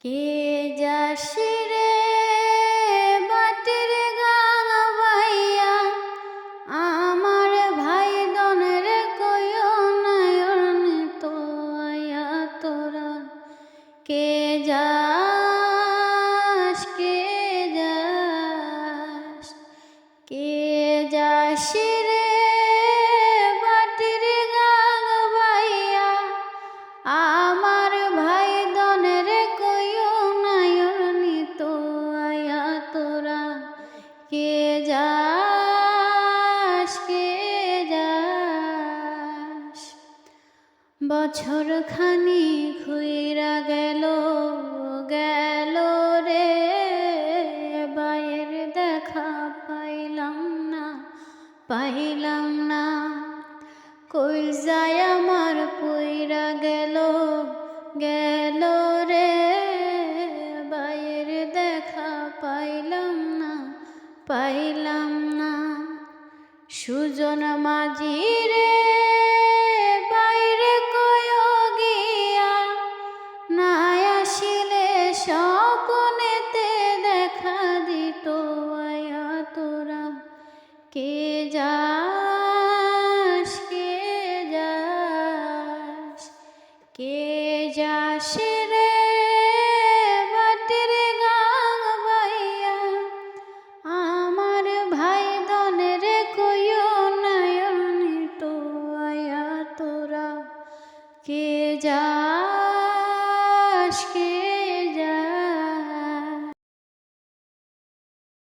কে যাস রে বাটির গান বাইয়া, আমার ভাই দনের কইও নয়ন তো আয়া তোরা। কে যাস, কে যাস, কে যাস রে বাটির গান বাইয়া, আমার ভাই দনের কইও নয়ন তো আয়া তোরা। কে যাস, কে যাস, বছর খানি ঘুইরা গেল গেল রে, বায়ের দেখা পাইলাম না, পাইলাম না। কই যায় আমার পুইরা গেল গেল রে, বায়ের দেখা পাইলাম না, পাইলাম না। সুজন মাঝি রে বাইরে কইও গিয়া, না আসিলে স্বপনেতে দেখা দিত আয়া তোরা। কে যাস, কে যাস, কে যাস